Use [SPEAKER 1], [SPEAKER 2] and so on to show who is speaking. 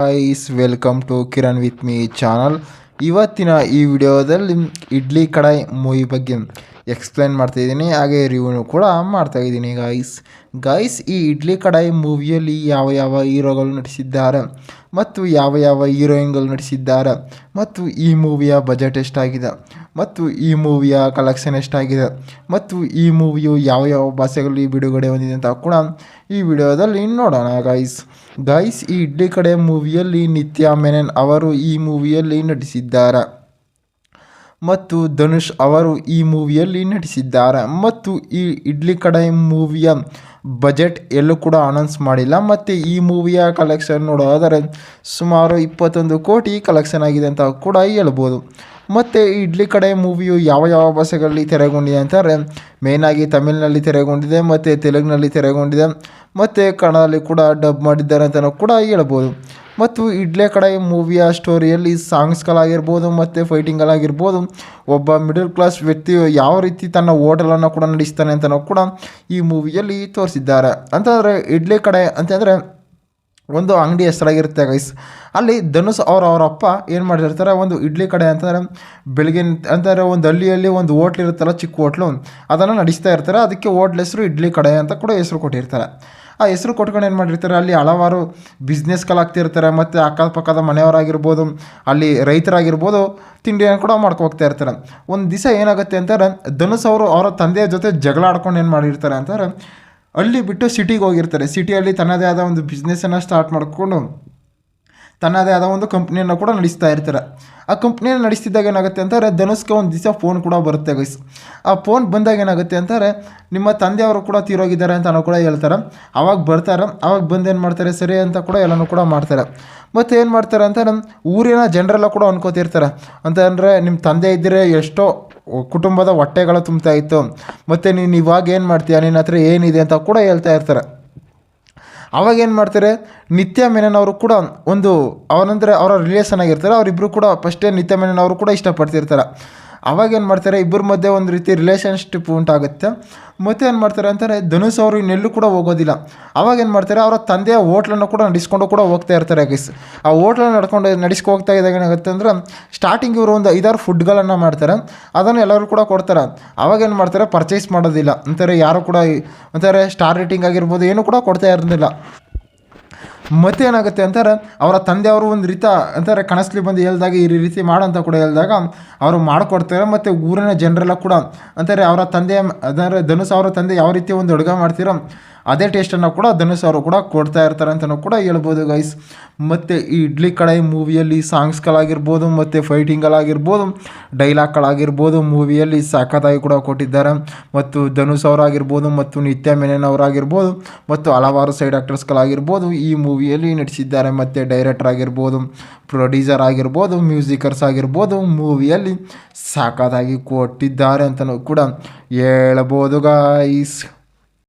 [SPEAKER 1] Guys welcome to Kiran with me channel. ಇವತ್ತಿನ ಈ ವಿಡಿಯೋದಲ್ಲಿ ಇಡ್ಲಿ ಕಡಾಯಿ ಮೂವಿ ಬಗ್ಗೆ ಎಕ್ಸ್ಪ್ಲೇನ್ ಮಾಡ್ತಾಯಿದ್ದೀನಿ, ಹಾಗೆ ರಿವ್ಯೂನು ಕೂಡ ಮಾಡ್ತಾಯಿದ್ದೀನಿ. ಗೈಸ್ ಈ ಇಡ್ಲಿ ಕಡಾಯಿ ಮೂವಿಯಲ್ಲಿ ಯಾವ ಯಾವ ಹೀರೋಗಳು ನಟಿಸಿದ್ದಾರೆ ಮತ್ತು ಯಾವ ಯಾವ ಹೀರೋಯಿನ್ಗಳು ನಟಿಸಿದ್ದಾರೆ ಮತ್ತು ಈ ಮೂವಿಯ ಬಜೆಟ್ ಎಷ್ಟಾಗಿದೆ ಮತ್ತು ಈ ಮೂವಿಯ ಕಲೆಕ್ಷನ್ ಎಷ್ಟಾಗಿದೆ ಮತ್ತು ಈ ಮೂವಿಯು ಯಾವ ಯಾವ ಭಾಷೆಗಳಲ್ಲಿ ಬಿಡುಗಡೆ ಹೊಂದಿದೆ ಅಂತ ಕೂಡ ಈ ವಿಡಿಯೋದಲ್ಲಿ ನೋಡೋಣ. ಗೈಸ್ ಈ ಇಡ್ಲಿ ಕಡಾಯಿ ಮೂವಿಯಲ್ಲಿ ನಿತ್ಯಾ ಮೆನನ್ ಅವರು ಈ ಮೂವಿಯಲ್ಲಿ ನಟಿಸಿದ್ದಾರೆ ಮತ್ತು ಧನುಷ್ ಅವರು ಈ ಮೂವಿಯಲ್ಲಿ ನಟಿಸಿದ್ದಾರೆ. ಮತ್ತು ಈ ಇಡ್ಲಿ ಕಡಾಯಿ ಮೂವಿಯ ಬಜೆಟ್ ಎಲ್ಲೂ ಕೂಡ ಅನೌನ್ಸ್ ಮಾಡಿಲ್ಲ. ಮತ್ತು ಈ ಮೂವಿಯ ಕಲೆಕ್ಷನ್ ನೋಡೋದಾದರೆ ಸುಮಾರು 21 ಕೋಟಿ ಕಲೆಕ್ಷನ್ ಆಗಿದೆ ಅಂತ ಕೂಡ ಹೇಳ್ಬೋದು. ಮತ್ತು ಈ ಇಡ್ಲಿ ಕಡಾಯಿ ಮೂವಿಯು ಯಾವ ಯಾವ ಭಾಷೆಗಳಲ್ಲಿ ತೆರೆಗೊಂಡಿದೆ ಅಂತಾರೆ ಮೇಯ್ನಾಗಿ ತಮಿಳಿನಲ್ಲಿ ತೆರೆಗೊಂಡಿದೆ ಮತ್ತು ತೆಲುಗಿನಲ್ಲಿ ತೆರೆಗೊಂಡಿದೆ ಮತ್ತು ಕನ್ನಡದಲ್ಲಿ ಕೂಡ ಡಬ್ ಮಾಡಿದ್ದಾರೆ ಅಂತಲೂ ಕೂಡ ಹೇಳ್ಬೋದು. ಮತ್ತು ಇಡ್ಲಿ ಕಡಾಯಿ ಮೂವಿಯ ಸ್ಟೋರಿಯಲ್ಲಿ ಸಾಂಗ್ಸ್ಗಳಾಗಿರ್ಬೋದು ಮತ್ತು ಫೈಟಿಂಗ್ಗಳಾಗಿರ್ಬೋದು, ಒಬ್ಬ ಮಿಡಲ್ ಕ್ಲಾಸ್ ವ್ಯಕ್ತಿಯು ಯಾವ ರೀತಿ ತನ್ನ ಹೋಟೆಲನ್ನು ಕೂಡ ನಡೆಸ್ತಾನೆ ಅಂತಲೂ ಕೂಡ ಈ ಮೂವಿಯಲ್ಲಿ ತೋರಿಸಿದ್ದಾರೆ. ಅಂತಂದರೆ ಇಡ್ಲಿ ಕಡಾಯಿ ಅಂತಂದರೆ ಒಂದು ಅಂಗಡಿ ಹೆಸರಾಗಿರುತ್ತೆ ಗೈಸ್. ಅಲ್ಲಿ ಧನುಷ್ ಅವರ ಅಪ್ಪ ಏನು ಮಾಡಿರ್ತಾರೆ, ಒಂದು ಇಡ್ಲಿ ಕಡೆ ಅಂತಂದರೆ ಬೆಳಗ್ಗೆ ಅಂತಂದರೆ ಒಂದು ಹಳ್ಳಿಯಲ್ಲಿ ಒಂದು ಹೋಟ್ಲ್ ಇರುತ್ತಲ್ಲ, ಚಿಕ್ಕ ಹೋಟ್ಲು, ಅದನ್ನು ನಡೆಸ್ತಾ ಇರ್ತಾರೆ. ಅದಕ್ಕೆ ಹೋಟ್ಲ್ ಹೆಸರು ಇಡ್ಲಿ ಕಡೆ ಅಂತ ಕೂಡ ಹೆಸರು ಕೊಟ್ಟಿರ್ತಾರೆ. ಆ ಹೆಸರು ಕೊಟ್ಕೊಂಡು ಏನು ಮಾಡಿರ್ತಾರೆ, ಅಲ್ಲಿ ಹಲವಾರು ಬಿಸ್ನೆಸ್ಗಳಾಗ್ತಿರ್ತಾರೆ ಮತ್ತು ಅಕ್ಕಪಕ್ಕದ ಮನೆಯವರಾಗಿರ್ಬೋದು, ಅಲ್ಲಿ ರೈತರಾಗಿರ್ಬೋದು ತಿಂಡಿಯನ್ನು ಕೂಡ ಹೋಗ್ತಾ ಇರ್ತಾರೆ. ಒಂದು ದಿವಸ ಏನಾಗುತ್ತೆ ಅಂತಾರೆ, ಧನುಷ್ ಅವರು ಅವರ ತಂದೆಯ ಜೊತೆ ಜಗಳ ಆಡ್ಕೊಂಡು ಏನು ಮಾಡಿರ್ತಾರೆ ಅಂತಾರೆ, ಹಳ್ಳಿ ಬಿಟ್ಟು ಸಿಟಿಗೆ ಹೋಗಿರ್ತಾರೆ. ಸಿಟಿಯಲ್ಲಿ ತನ್ನದೇ ಆದ ಒಂದು ಬಿಸ್ನೆಸ್ಸನ್ನು ಸ್ಟಾರ್ಟ್ ಮಾಡಿಕೊಂಡು ತನ್ನದೇ ಆದ ಒಂದು ಕಂಪ್ನಿಯನ್ನು ಕೂಡ ನಡೆಸ್ತಾ ಇರ್ತಾರೆ. ಆ ಕಂಪ್ನಿಯನ್ನು ನಡೆಸ್ತಿದ್ದಾಗ ಏನಾಗುತ್ತೆ ಅಂತಾರೆ, ಧನುಷ್ಗೆ ಒಂದು ದಿವಸ ಫೋನ್ ಕೂಡ ಬರುತ್ತೆ ಗೈಸ್. ಆ ಫೋನ್ ಬಂದಾಗ ಏನಾಗುತ್ತೆ ಅಂತಾರೆ, ನಿಮ್ಮ ತಂದೆಯವರು ಕೂಡ ತೀರೋಗಿದ್ದಾರೆ ಅಂತ ಕೂಡ ಹೇಳ್ತಾರೆ. ಅವಾಗ ಬರ್ತಾರೆ, ಅವಾಗ ಬಂದು ಏನು ಮಾಡ್ತಾರೆ, ಸರಿ ಅಂತ ಕೂಡ ಎಲ್ಲನೂ ಕೂಡ ಮಾಡ್ತಾರೆ. ಮತ್ತು ಏನು ಮಾಡ್ತಾರೆ ಅಂತಾರೆ, ಊರಿನ ಜನರೆಲ್ಲ ಕೂಡ ಅನ್ಕೋತಿರ್ತಾರೆ ಅಂತಂದರೆ, ನಿಮ್ಮ ತಂದೆ ಇದ್ದರೆ ಎಷ್ಟೋ ಕುಟುಂಬದ ಹೊಟ್ಟೆಗಳು ತುಂಬ್ತಾ ಇತ್ತು, ಮತ್ತು ನೀನು ಇವಾಗ ಏನು ಮಾಡ್ತೀಯ, ನಿನ್ನ ಹತ್ರ ಏನಿದೆ ಅಂತ ಕೂಡ ಹೇಳ್ತಾ ಇರ್ತಾರೆ. ಅವಾಗೇನು ಮಾಡ್ತಾರೆ, ನಿತ್ಯಾ ಮೆನನ್ ಅವರು ಕೂಡ ಒಂದು ಅವನಂದರೆ ಅವರ ರಿಲೇಷನ್ ಆಗಿರ್ತಾರೆ. ಅವರಿಬ್ಬರು ಕೂಡ ಫಸ್ಟೇ ನಿತ್ಯಾ ಮೆನನ್ ಅವರು ಕೂಡ ಇಷ್ಟಪಡ್ತಿರ್ತಾರೆ. ಅವಾಗೇನು ಮಾಡ್ತಾರೆ, ಇಬ್ಬರ ಮಧ್ಯೆ ಒಂದು ರೀತಿ ರಿಲೇಷನ್ಶಿಪ್ ಉಂಟಾಗುತ್ತೆ. ಮತ್ತು ಏನು ಮಾಡ್ತಾರೆ ಅಂತಾರೆ, ಧನುಷ್ ಅವರು ಇನ್ನೆಲ್ಲೂ ಕೂಡ ಹೋಗೋದಿಲ್ಲ. ಅವಾಗೇನು ಮಾಡ್ತಾರೆ, ಅವರ ತಂದೆಯ ಹೋಟ್ಲನ್ನು ಕೂಡ ನಡೆಸ್ಕೊಂಡು ಕೂಡ ಹೋಗ್ತಾ ಇರ್ತಾರೆ ಗೈಸ್. ಆ ಹೋಟ್ಲನ್ನು ನಡೆಸ್ಕೊ ಹೋಗ್ತಾ ಇದ್ದಾಗ ಏನಾಗುತ್ತೆ ಅಂದರೆ, ಸ್ಟಾರ್ಟಿಂಗ್ ಇವರು ಒಂದು 5-6 ಫುಡ್ಗಳನ್ನು ಮಾಡ್ತಾರೆ, ಅದನ್ನು ಎಲ್ಲರೂ ಕೂಡ ಕೊಡ್ತಾರೆ. ಅವಾಗೇನು ಮಾಡ್ತಾರೆ, ಪರ್ಚೇಸ್ ಮಾಡೋದಿಲ್ಲ ಅಂತಾರೆ, ಯಾರು ಕೂಡ ಅಂತಾರೆ ಸ್ಟಾರ್ ರೇಟಿಂಗ್ ಆಗಿರ್ಬೋದು ಏನೂ ಕೂಡ ಕೊಡ್ತಾ ಇರೋದಿಲ್ಲ. ಮತ್ತೆ ಏನಾಗುತ್ತೆ ಅಂತಾರೆ, ಅವರ ತಂದೆಯವರು ಒಂದು ರೀತಿ ಅಂತಾರೆ ಕನಸಲ್ಲಿ ಬಂದು ಹೇಳಿದಾಗ ಈ ರೀತಿ ಮಾಡಂತ ಕೂಡ ಹೇಳಿದಾಗ ಅವರು ಮಾಡಿಕೊಡ್ತಾರೆ. ಮತ್ತು ಊರಿನ ಜನರೆಲ್ಲ ಕೂಡ ಅಂತಾರೆ ಅವರ ತಂದೆ ಅಂದರೆ ಧನುಷ್ ಅವರ ತಂದೆ ಯಾವ ರೀತಿ ಒಂದು ಅಡುಗೆ ಮಾಡ್ತಿರೋ ಅದೇ ಟೇಸ್ಟನ್ನು ಕೂಡ ಧನುಷ್ ಅವರು ಕೂಡ ಕೊಡ್ತಾ ಇರ್ತಾರೆ ಅಂತಲೂ ಕೂಡ ಹೇಳ್ಬೋದು ಗೈಸ್. ಮತ್ತು ಈ ಇಡ್ಲಿ ಕಡಾಯಿ ಮೂವಿಯಲ್ಲಿ ಸಾಂಗ್ಸ್ಗಳಾಗಿರ್ಬೋದು ಮತ್ತು ಫೈಟಿಂಗ್ಗಳಾಗಿರ್ಬೋದು, ಡೈಲಾಗ್ಗಳಾಗಿರ್ಬೋದು ಮೂವಿಯಲ್ಲಿ ಸಖತ್ತಾಗಿ ಕೂಡ ಕೊಟ್ಟಿದ್ದಾರೆ. ಮತ್ತು ಧನುಷ್ ಅವರಾಗಿರ್ಬೋದು ಮತ್ತು ನಿತ್ಯಾ ಮೆನನ್ ಅವರಾಗಿರ್ಬೋದು ಮತ್ತು ಹಲವಾರು ಸೈಡ್ ಆ್ಯಕ್ಟರ್ಸ್ಗಳಾಗಿರ್ಬೋದು ಈ ಮೂವಿಯಲ್ಲಿ ನಟಿಸಿದ್ದಾರೆ. ಮತ್ತು ಡೈರೆಕ್ಟರ್ ಆಗಿರ್ಬೋದು, ಪ್ರೊಡ್ಯೂಸರ್ ಆಗಿರ್ಬೋದು, ಮ್ಯೂಸಿಕರ್ಸ್ ಆಗಿರ್ಬೋದು ಮೂವಿಯಲ್ಲಿ ಸಖತ್ತಾಗಿ ಕೊಟ್ಟಿದ್ದಾರೆ ಅಂತಲೂ ಕೂಡ ಹೇಳ್ಬೋದು ಗೈಸ್.